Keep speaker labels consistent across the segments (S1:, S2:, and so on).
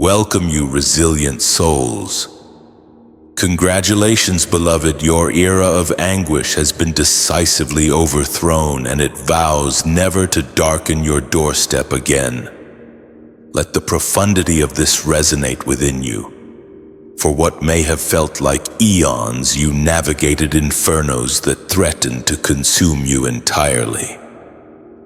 S1: Welcome you resilient souls. Congratulations, beloved, your era of anguish has been decisively overthrown, and it vows never to darken your doorstep again. Let the profundity of this resonate within you. For what may have felt like eons, you navigated infernos that threatened to consume you entirely.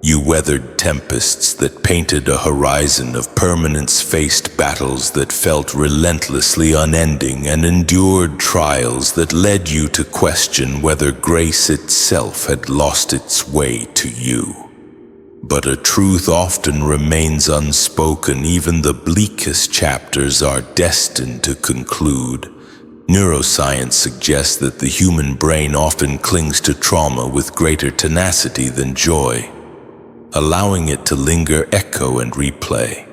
S1: You weathered tempests that painted a horizon of permanence, faced battles that felt relentlessly unending, and endured trials that led you to question whether grace itself had lost its way to you. But a truth often remains unspoken. Even the bleakest chapters are destined to conclude. Neuroscience suggests that the human brain often clings to trauma with greater tenacity than joy, allowing it to linger, echo, and replay.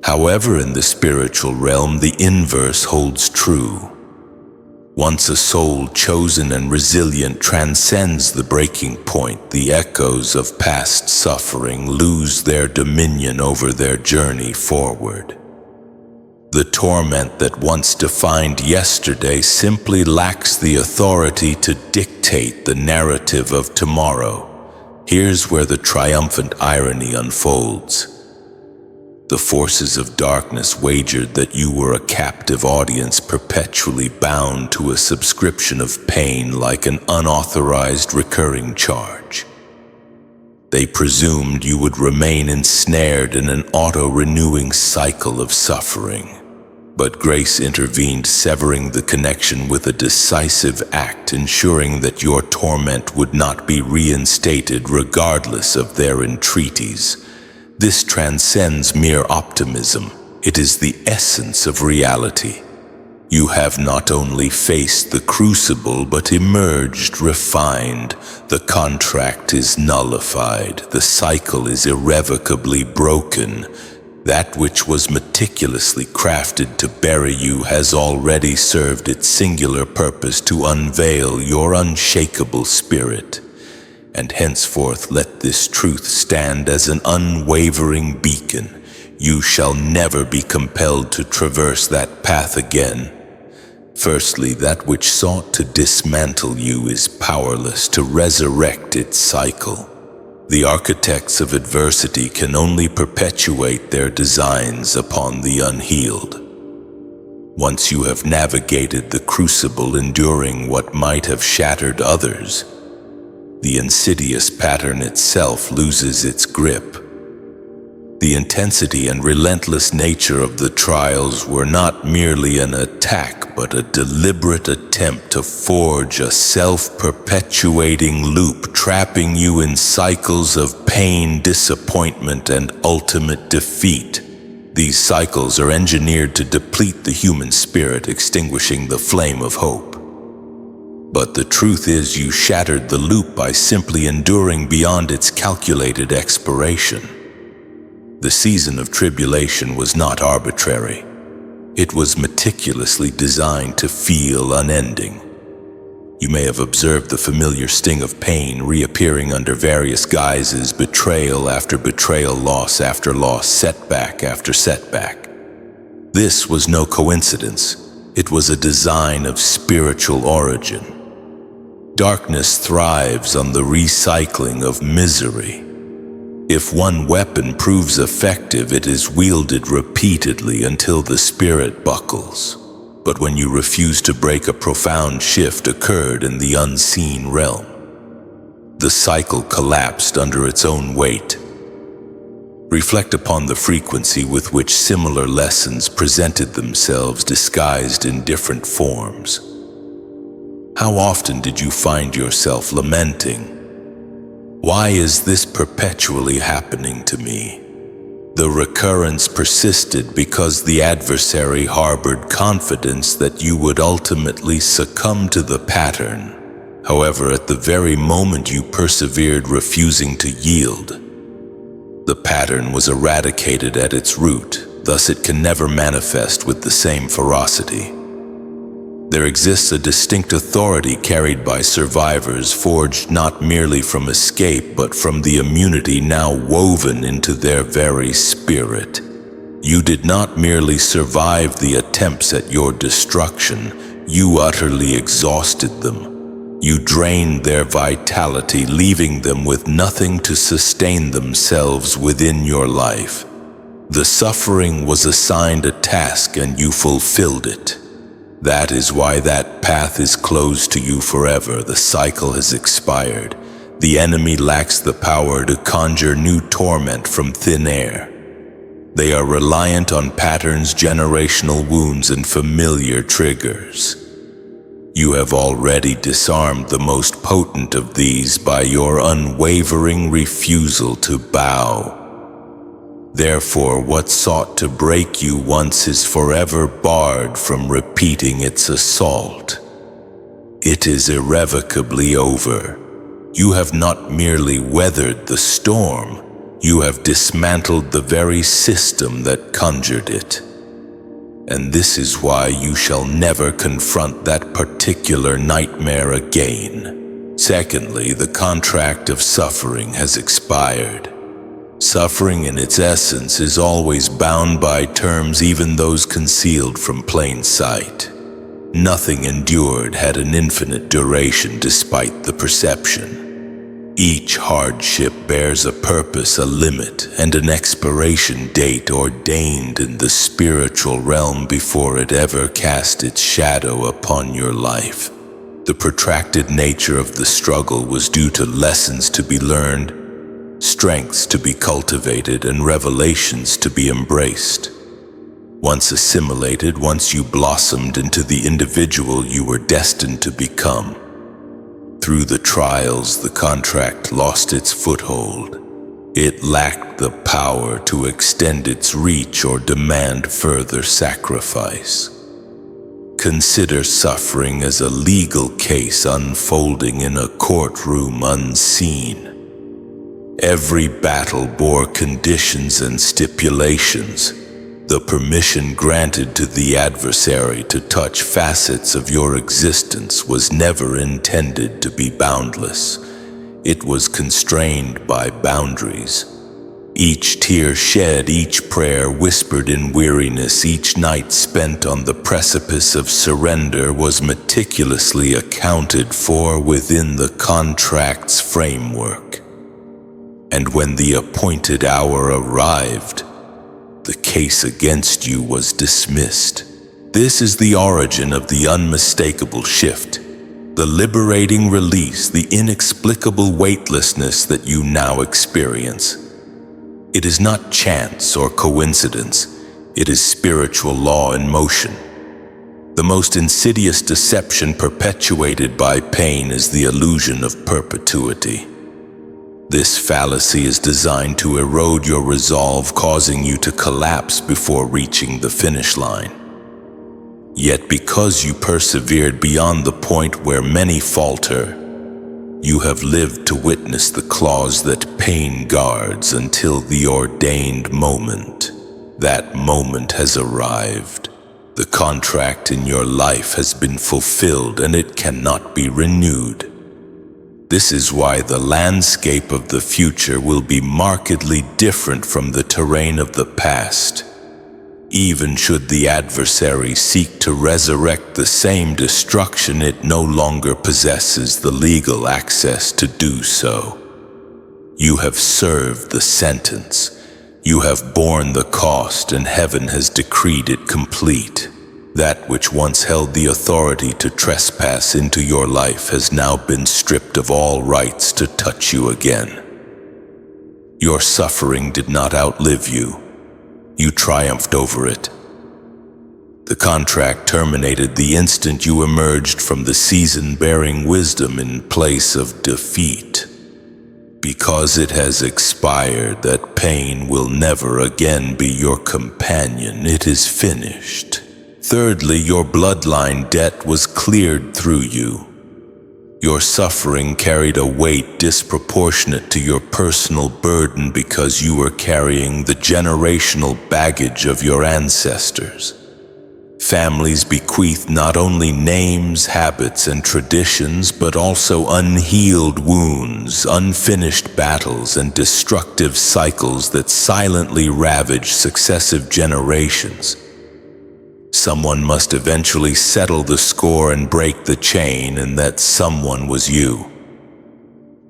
S1: However, in the spiritual realm, the inverse holds true. Once a soul chosen and resilient transcends the breaking point, the echoes of past suffering lose their dominion over their journey forward. The torment that once defined yesterday simply lacks the authority to dictate the narrative of tomorrow. Here's where the triumphant irony unfolds. The forces of darkness wagered that you were a captive audience, perpetually bound to a subscription of pain like an unauthorized recurring charge. They presumed you would remain ensnared in an auto-renewing cycle of suffering. But grace intervened, severing the connection with a decisive act, ensuring that your torment would not be reinstated regardless of their entreaties. This transcends mere optimism. It is the essence of reality. You have not only faced the crucible, but emerged refined. The contract is nullified. The cycle is irrevocably broken. That which was meticulously crafted to bury you has already served its singular purpose to unveil your unshakable spirit. And henceforth let this truth stand as an unwavering beacon. You shall never be compelled to traverse that path again. Firstly, that which sought to dismantle you is powerless to resurrect its cycle. The architects of adversity can only perpetuate their designs upon the unhealed. Once you have navigated the crucible, enduring what might have shattered others, the insidious pattern itself loses its grip. The intensity and relentless nature of the trials were not merely an attack, but a deliberate attempt to forge a self-perpetuating loop, trapping you in cycles of pain, disappointment, and ultimate defeat. These cycles are engineered to deplete the human spirit, extinguishing the flame of hope. But the truth is, you shattered the loop by simply enduring beyond its calculated expiration. The season of tribulation was not arbitrary. It was meticulously designed to feel unending. You may have observed the familiar sting of pain reappearing under various guises: betrayal after betrayal, loss after loss, setback after setback. This was no coincidence. It was a design of spiritual origin. Darkness thrives on the recycling of misery. If one weapon proves effective, it is wielded repeatedly until the spirit buckles. But when you refuse to break, a profound shift occurred in the unseen realm. The cycle collapsed under its own weight. Reflect upon the frequency with which similar lessons presented themselves, disguised in different forms. How often did you find yourself lamenting, "Why is this perpetually happening to me?" The recurrence persisted because the adversary harbored confidence that you would ultimately succumb to the pattern. However, at the very moment you persevered, refusing to yield, the pattern was eradicated at its root. Thus it can never manifest with the same ferocity. There exists a distinct authority carried by survivors, forged not merely from escape, but from the immunity now woven into their very spirit. You did not merely survive the attempts at your destruction, you utterly exhausted them. You drained their vitality, leaving them with nothing to sustain themselves within your life. The suffering was assigned a task and you fulfilled it. That is why that path is closed to you forever. The cycle has expired. The enemy lacks the power to conjure new torment from thin air. They are reliant on patterns, generational wounds, and familiar triggers. You have already disarmed the most potent of these by your unwavering refusal to bow. Therefore, what sought to break you once is forever barred from repeating its assault. It is irrevocably over. You have not merely weathered the storm, you have dismantled the very system that conjured it. And this is why you shall never confront that particular nightmare again. Secondly, the contract of suffering has expired. Suffering in its essence is always bound by terms, even those concealed from plain sight. Nothing endured had an infinite duration despite the perception. Each hardship bears a purpose, a limit, and an expiration date ordained in the spiritual realm before it ever cast its shadow upon your life. The protracted nature of the struggle was due to lessons to be learned, strengths to be cultivated, and revelations to be embraced. Once assimilated, once you blossomed into the individual you were destined to become. Through the trials, the contract lost its foothold. It lacked the power to extend its reach or demand further sacrifice. Consider suffering as a legal case unfolding in a courtroom unseen. Every battle bore conditions and stipulations. The permission granted to the adversary to touch facets of your existence was never intended to be boundless. It was constrained by boundaries. Each tear shed, each prayer whispered in weariness, each night spent on the precipice of surrender was meticulously accounted for within the contract's framework. And when the appointed hour arrived, the case against you was dismissed. This is the origin of the unmistakable shift, the liberating release, the inexplicable weightlessness that you now experience. It is not chance or coincidence, it is spiritual law in motion. The most insidious deception perpetuated by pain is the illusion of perpetuity. This fallacy is designed to erode your resolve, causing you to collapse before reaching the finish line. Yet because you persevered beyond the point where many falter, you have lived to witness the clause that pain guards until the ordained moment. That moment has arrived. The contract in your life has been fulfilled and it cannot be renewed. This is why the landscape of the future will be markedly different from the terrain of the past. Even should the adversary seek to resurrect the same destruction, it no longer possesses the legal access to do so. You have served the sentence. You have borne the cost, and heaven has decreed it complete. That which once held the authority to trespass into your life has now been stripped of all rights to touch you again. Your suffering did not outlive you. You triumphed over it. The contract terminated the instant you emerged from the season bearing wisdom in place of defeat. Because it has expired, that pain will never again be your companion. It is finished. Thirdly, your bloodline debt was cleared through you. Your suffering carried a weight disproportionate to your personal burden because you were carrying the generational baggage of your ancestors. Families bequeath not only names, habits, and traditions, but also unhealed wounds, unfinished battles, and destructive cycles that silently ravage successive generations. Someone must eventually settle the score and break the chain, and that someone was you.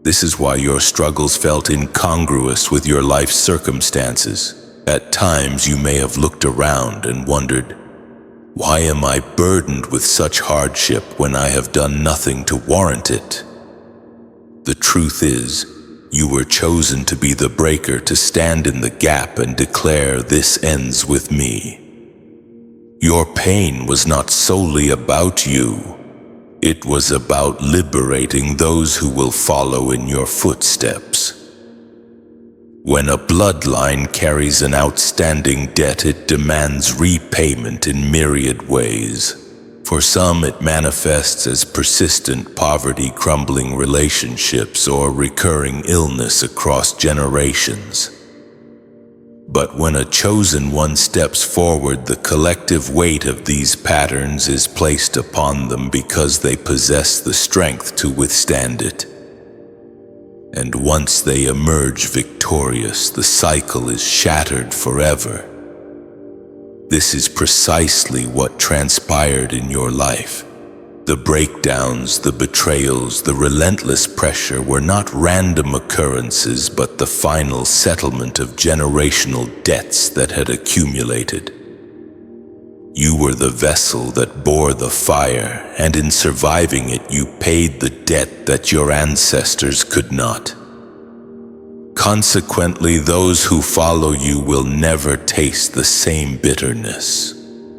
S1: This is why your struggles felt incongruous with your life circumstances. At times you may have looked around and wondered, why am I burdened with such hardship when I have done nothing to warrant it? The truth is, you were chosen to be the breaker, to stand in the gap and declare, "This ends with me." Your pain was not solely about you. It was about liberating those who will follow in your footsteps. When a bloodline carries an outstanding debt, it demands repayment in myriad ways. For some, it manifests as persistent poverty, crumbling relationships, or recurring illness across generations. But when a chosen one steps forward, the collective weight of these patterns is placed upon them because they possess the strength to withstand it. And once they emerge victorious, the cycle is shattered forever. This is precisely what transpired in your life. The breakdowns, the betrayals, the relentless pressure were not random occurrences, but the final settlement of generational debts that had accumulated. You were the vessel that bore the fire, and in surviving it, you paid the debt that your ancestors could not. Consequently, those who follow you will never taste the same bitterness.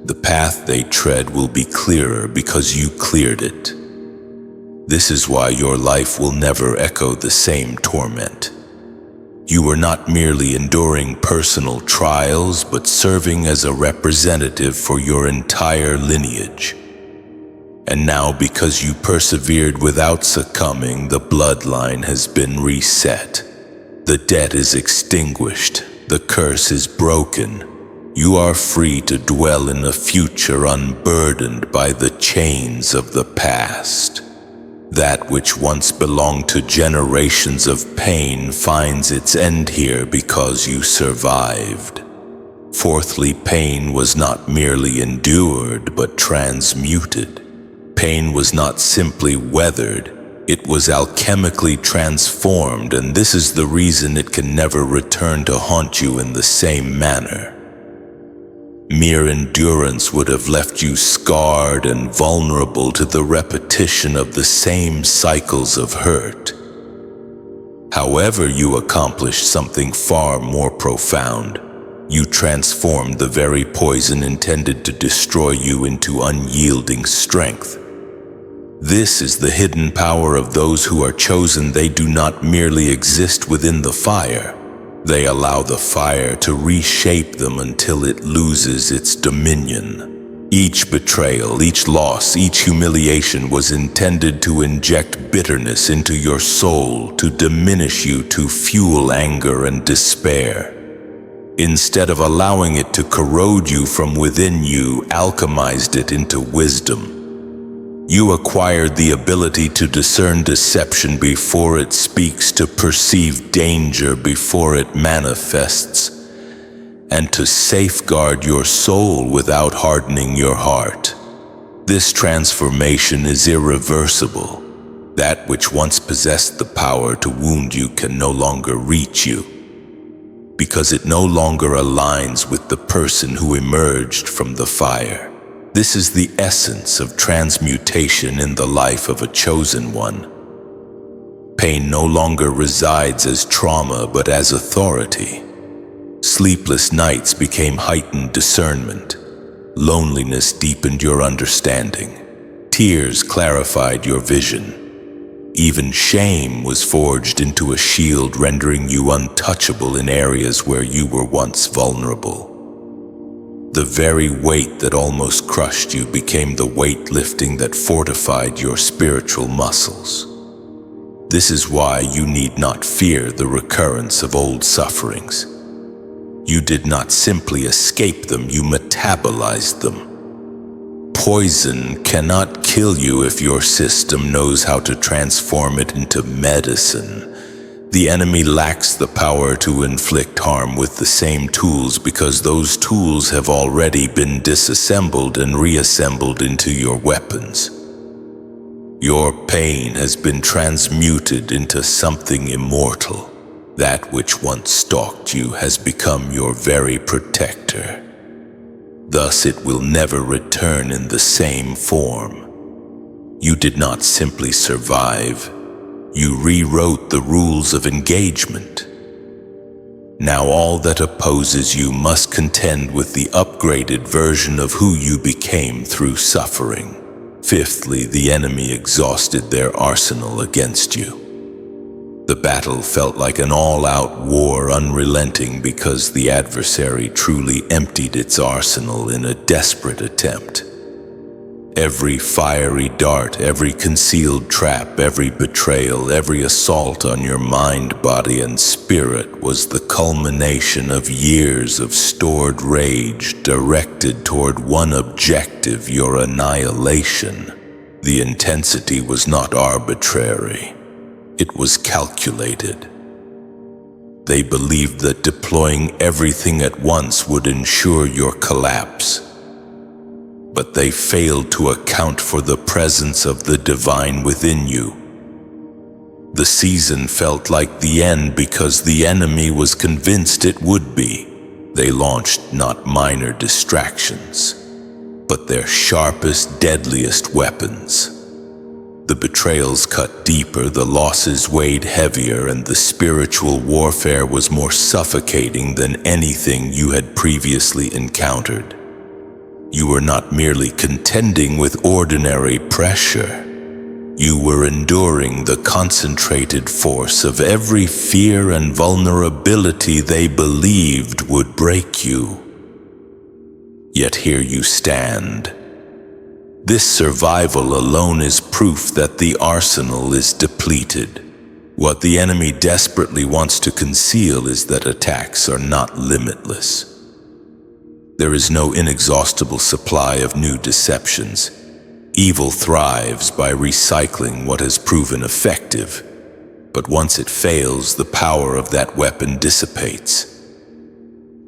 S1: The path they tread will be clearer because you cleared it. This is why your life will never echo the same torment. You were not merely enduring personal trials, but serving as a representative for your entire lineage. And now, because you persevered without succumbing, the bloodline has been reset. The debt is extinguished. The curse is broken. You are free to dwell in a future unburdened by the chains of the past. That which once belonged to generations of pain finds its end here because you survived. Fourthly, pain was not merely endured, but transmuted. Pain was not simply weathered, it was alchemically transformed, and this is the reason it can never return to haunt you in the same manner. Mere endurance would have left you scarred and vulnerable to the repetition of the same cycles of hurt. However, you accomplished something far more profound. You transformed the very poison intended to destroy you into unyielding strength. This is the hidden power of those who are chosen. They do not merely exist within the fire. They allow the fire to reshape them until it loses its dominion. Each betrayal, each loss, each humiliation was intended to inject bitterness into your soul, to diminish you, to fuel anger and despair. Instead of allowing it to corrode you from within, you alchemized it into wisdom. You acquired the ability to discern deception before it speaks, to perceive danger before it manifests, and to safeguard your soul without hardening your heart. This transformation is irreversible. That which once possessed the power to wound you can no longer reach you, because it no longer aligns with the person who emerged from the fire. This is the essence of transmutation in the life of a chosen one. Pain no longer resides as trauma, but as authority. Sleepless nights became heightened discernment. Loneliness deepened your understanding. Tears clarified your vision. Even shame was forged into a shield, rendering you untouchable in areas where you were once vulnerable. The very weight that almost crushed you became the weightlifting that fortified your spiritual muscles. This is why you need not fear the recurrence of old sufferings. You did not simply escape them, you metabolized them. poison cannot kill you if your system knows how to transform it into medicine. The enemy lacks the power to inflict harm with the same tools because those tools have already been disassembled and reassembled into your weapons. Your pain has been transmuted into something immortal. That which once stalked you has become your very protector. Thus it will never return in the same form. You did not simply survive. You rewrote the rules of engagement. Now all that opposes you must contend with the upgraded version of who you became through suffering. Fifthly, the enemy exhausted their arsenal against you. The battle felt like an all-out war, unrelenting because the adversary truly emptied its arsenal in a desperate attempt. Every fiery dart, every concealed trap, every betrayal, every assault on your mind, body, and spirit was the culmination of years of stored rage directed toward one objective: your annihilation. The intensity was not arbitrary. It was calculated. They believed that deploying everything at once would ensure your collapse. But they failed to account for the presence of the divine within you. The season felt like the end because the enemy was convinced it would be. They launched not minor distractions, but their sharpest, deadliest weapons. The betrayals cut deeper, the losses weighed heavier, and the spiritual warfare was more suffocating than anything you had previously encountered. You were not merely contending with ordinary pressure. You were enduring the concentrated force of every fear and vulnerability they believed would break you. Yet here you stand. This survival alone is proof that the arsenal is depleted. What the enemy desperately wants to conceal is that attacks are not limitless. There is no inexhaustible supply of new deceptions. Evil thrives by recycling what has proven effective, but once it fails, the power of that weapon dissipates.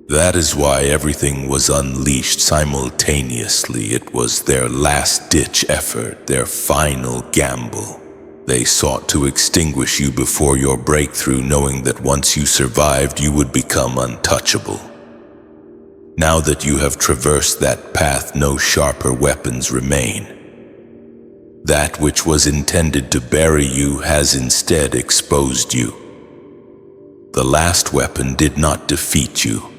S1: That is why everything was unleashed simultaneously. It was their last-ditch effort, their final gamble. They sought to extinguish you before your breakthrough, knowing that once you survived, you would become untouchable. Now that you have traversed that path, no sharper weapons remain. That which was intended to bury you has instead exposed you. The last weapon did not defeat you.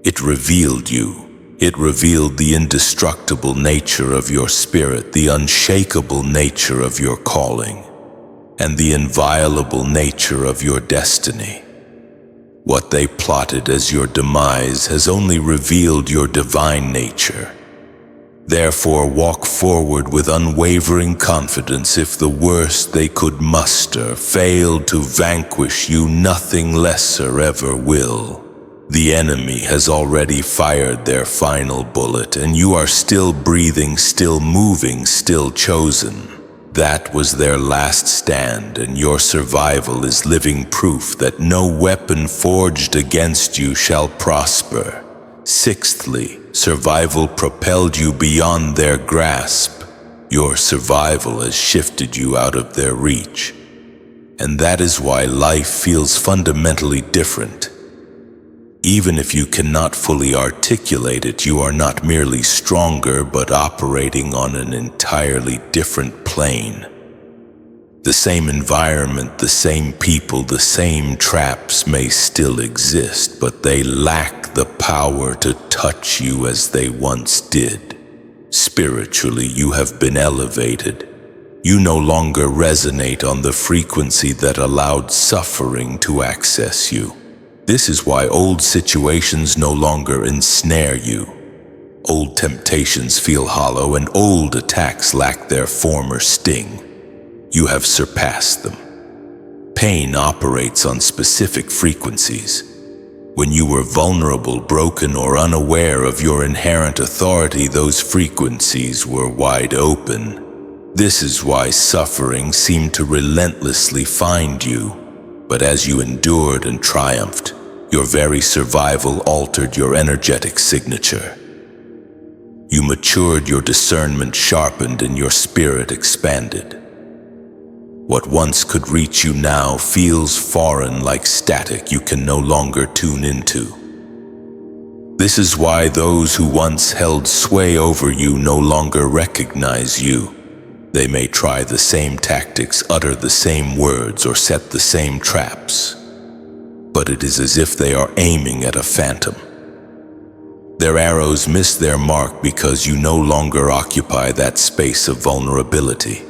S1: It revealed you. It revealed the indestructible nature of your spirit, the unshakable nature of your calling, and the inviolable nature of your destiny. What they plotted as your demise has only revealed your divine nature. Therefore, walk forward with unwavering confidence. If the worst they could muster failed to vanquish you, nothing lesser ever will. The enemy has already fired their final bullet, and you are still breathing, still moving, still chosen. That was their last stand, and your survival is living proof that no weapon forged against you shall prosper. Sixthly, survival propelled you beyond their grasp. Your survival has shifted you out of their reach. And that is why life feels fundamentally different. Even if you cannot fully articulate it, you are not merely stronger, but operating on an entirely different plane. The same environment, the same people, the same traps may still exist, but they lack the power to touch you as they once did. Spiritually, you have been elevated. You no longer resonate on the frequency that allowed suffering to access you. This is why old situations no longer ensnare you. Old temptations feel hollow, and old attacks lack their former sting. You have surpassed them. Pain operates on specific frequencies. When you were vulnerable, broken, or unaware of your inherent authority, those frequencies were wide open. This is why suffering seemed to relentlessly find you. But as you endured and triumphed, your very survival altered your energetic signature. You matured, your discernment sharpened, and your spirit expanded. What once could reach you now feels foreign, like static you can no longer tune into. This is why those who once held sway over you no longer recognize you. They may try the same tactics, utter the same words, or set the same traps, but it is as if they are aiming at a phantom. Their arrows miss their mark because you no longer occupy that space of vulnerability.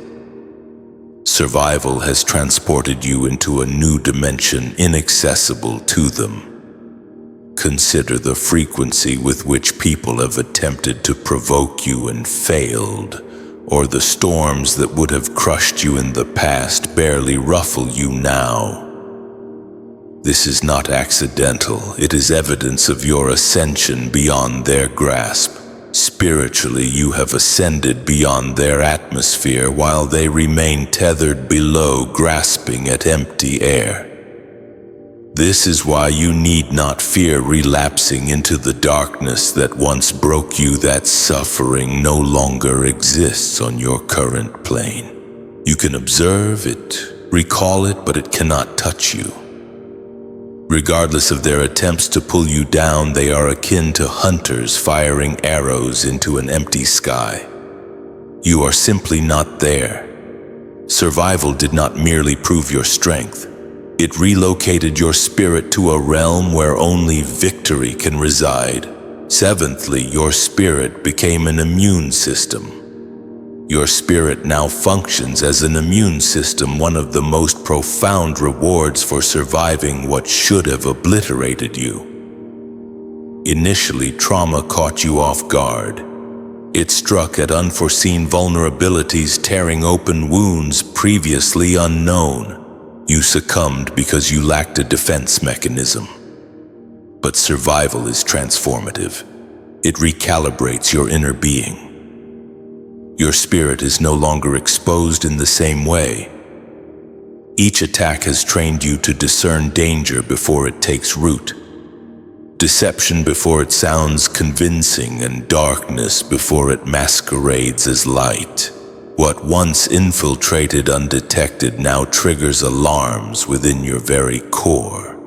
S1: Survival has transported you into a new dimension inaccessible to them. Consider the frequency with which people have attempted to provoke you and failed, or the storms that would have crushed you in the past barely ruffle you now. This is not accidental. It is evidence of your ascension beyond their grasp. Spiritually, you have ascended beyond their atmosphere while they remain tethered below, grasping at empty air. This is why you need not fear relapsing into the darkness that once broke you. That suffering no longer exists on your current plane. You can observe it, recall it, but it cannot touch you. Regardless of their attempts to pull you down, they are akin to hunters firing arrows into an empty sky. You are simply not there. Survival did not merely prove your strength. It relocated your spirit to a realm where only victory can reside. Seventhly, your spirit became an immune system. Your spirit now functions as an immune system, one of the most profound rewards for surviving what should have obliterated you. Initially, trauma caught you off guard. It struck at unforeseen vulnerabilities, tearing open wounds previously unknown. You succumbed because you lacked a defense mechanism. But survival is transformative. It recalibrates your inner being. Your spirit is no longer exposed in the same way. Each attack has trained you to discern danger before it takes root, deception before it sounds convincing, and darkness before it masquerades as light. What once infiltrated undetected now triggers alarms within your very core.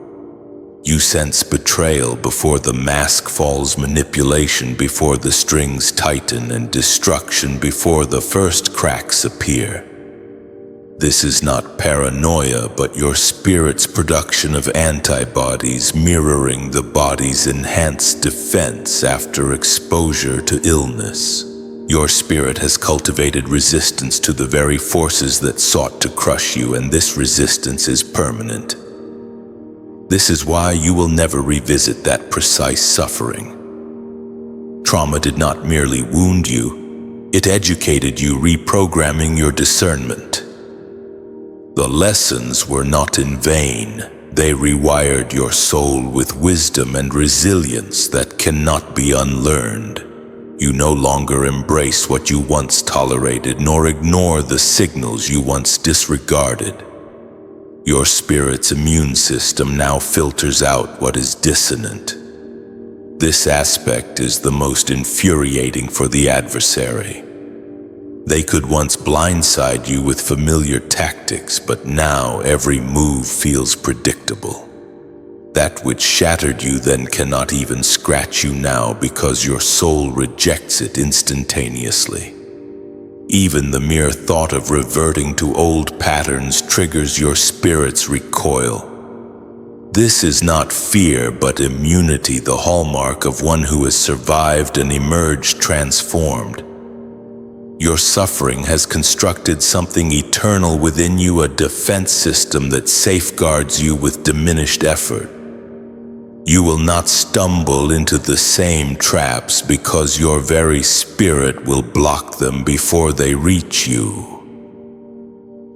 S1: You sense betrayal before the mask falls, manipulation before the strings tighten, and destruction before the first cracks appear. This is not paranoia, but your spirit's production of antibodies mirroring the body's enhanced defense after exposure to illness. Your spirit has cultivated resistance to the very forces that sought to crush you, and this resistance is permanent. This is why you will never revisit that precise suffering. Trauma did not merely wound you, it educated you, reprogramming your discernment. The lessons were not in vain. They rewired your soul with wisdom and resilience that cannot be unlearned. You no longer embrace what you once tolerated, nor ignore the signals you once disregarded. Your spirit's immune system now filters out what is dissonant. This aspect is the most infuriating for the adversary. They could once blindside you with familiar tactics, but now every move feels predictable. That which shattered you then cannot even scratch you now because your soul rejects it instantaneously. Even the mere thought of reverting to old patterns triggers your spirit's recoil. This is not fear, but immunity, the hallmark of one who has survived and emerged transformed. Your suffering has constructed something eternal within you, a defense system that safeguards you with diminished effort. You will not stumble into the same traps because your very spirit will block them before they reach you.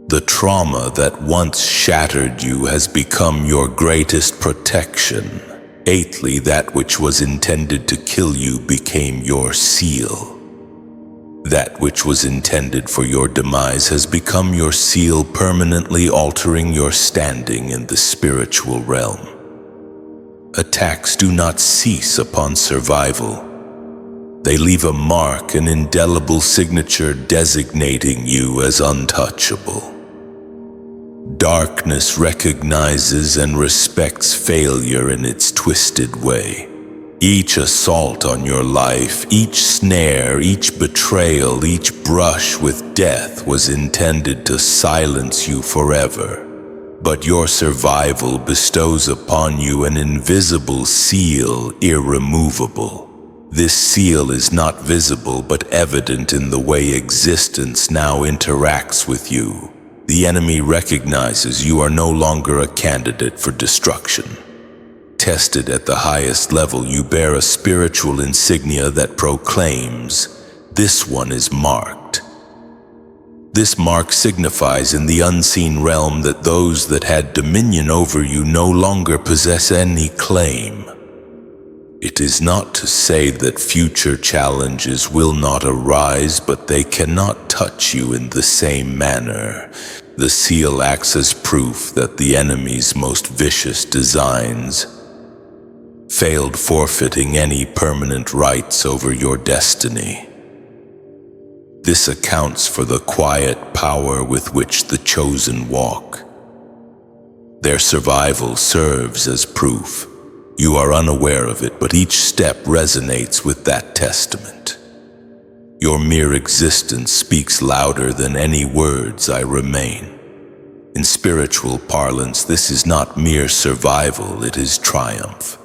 S1: The trauma that once shattered you has become your greatest protection. Eighthly, that which was intended to kill you became your seal. That which was intended for your demise has become your seal, permanently altering your standing in the spiritual realm. Attacks do not cease upon survival. They leave a mark, an indelible signature designating you as untouchable. Darkness recognizes and respects failure in its twisted way. Each assault on your life, each snare, each betrayal, each brush with death was intended to silence you forever. But your survival bestows upon you an invisible seal, irremovable. This seal is not visible but evident in the way existence now interacts with you. The enemy recognizes you are no longer a candidate for destruction. Tested at the highest level, you bear a spiritual insignia that proclaims, "This one is marked." This mark signifies in the unseen realm that those that had dominion over you no longer possess any claim. It is not to say that future challenges will not arise, but they cannot touch you in the same manner. The seal acts as proof that the enemy's most vicious designs failed, forfeiting any permanent rights over your destiny. This accounts for the quiet power with which the chosen walk. Their survival serves as proof. You are unaware of it, but each step resonates with that testament. Your mere existence speaks louder than any words I remain. In spiritual parlance, this is not mere survival, it is triumph.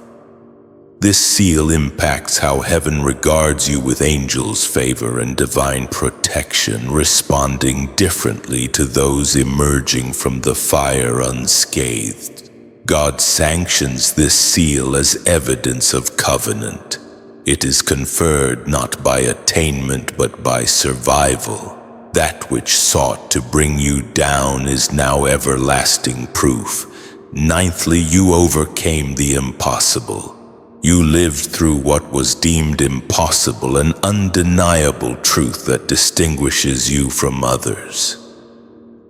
S1: This seal impacts how heaven regards you with angels' favor and divine protection, responding differently to those emerging from the fire unscathed. God sanctions this seal as evidence of covenant. It is conferred not by attainment but by survival. That which sought to bring you down is now everlasting proof. Ninthly, you overcame the impossible. You lived through what was deemed impossible, an undeniable truth that distinguishes you from others.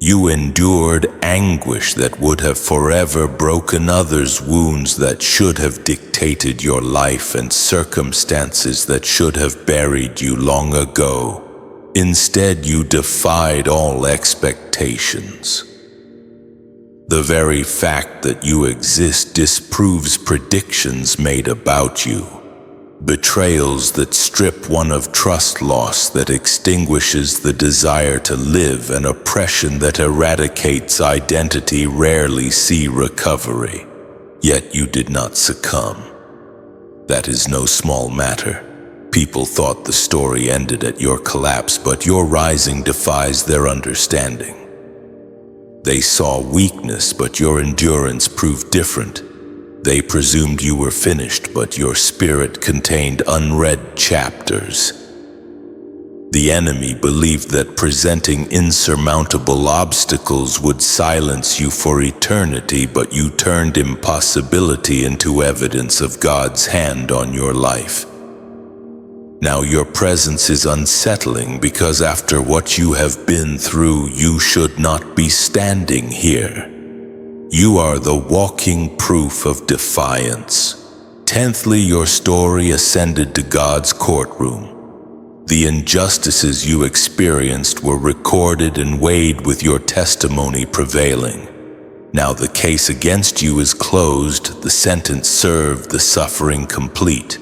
S1: You endured anguish that would have forever broken others' wounds, that should have dictated your life, and circumstances that should have buried you long ago. Instead, you defied all expectations. The very fact that you exist disproves predictions made about you. Betrayals that strip one of trust, loss that extinguishes the desire to live, and oppression that eradicates identity rarely see recovery. Yet you did not succumb. That is no small matter. People thought the story ended at your collapse, but your rising defies their understanding. They saw weakness, but your endurance proved different. They presumed you were finished, but your spirit contained unread chapters. The enemy believed that presenting insurmountable obstacles would silence you for eternity, but you turned impossibility into evidence of God's hand on your life. Now your presence is unsettling, because after what you have been through, you should not be standing here. You are the walking proof of defiance. Tenthly, your story ascended to God's courtroom. The injustices you experienced were recorded and weighed, with your testimony prevailing. Now the case against you is closed, the sentence served, the suffering complete.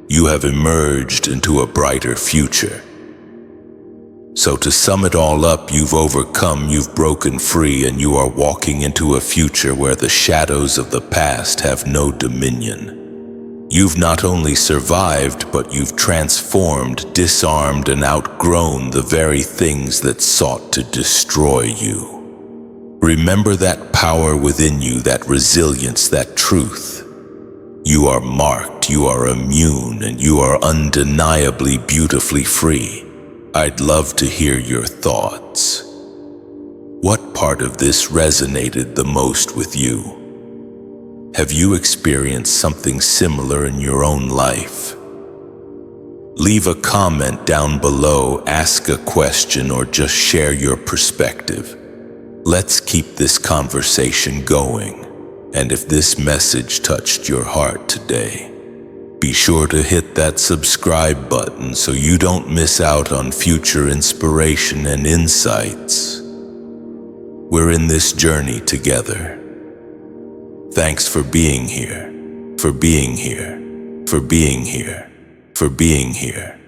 S1: You have emerged into a brighter future. So to sum it all up, you've overcome, you've broken free, and you are walking into a future where the shadows of the past have no dominion. You've not only survived, but you've transformed, disarmed, and outgrown the very things that sought to destroy you. Remember that power within you, that resilience, that truth. You are marked, you are immune, and you are undeniably beautifully free. I'd love to hear your thoughts. What part of this resonated the most with you? Have you experienced something similar in your own life? Leave a comment down below, ask a question, or just share your perspective. Let's keep this conversation going. And if this message touched your heart today, be sure to hit that subscribe button so you don't miss out on future inspiration and insights. We're in this journey together. Thanks for being here, for being here, for being here, for being here.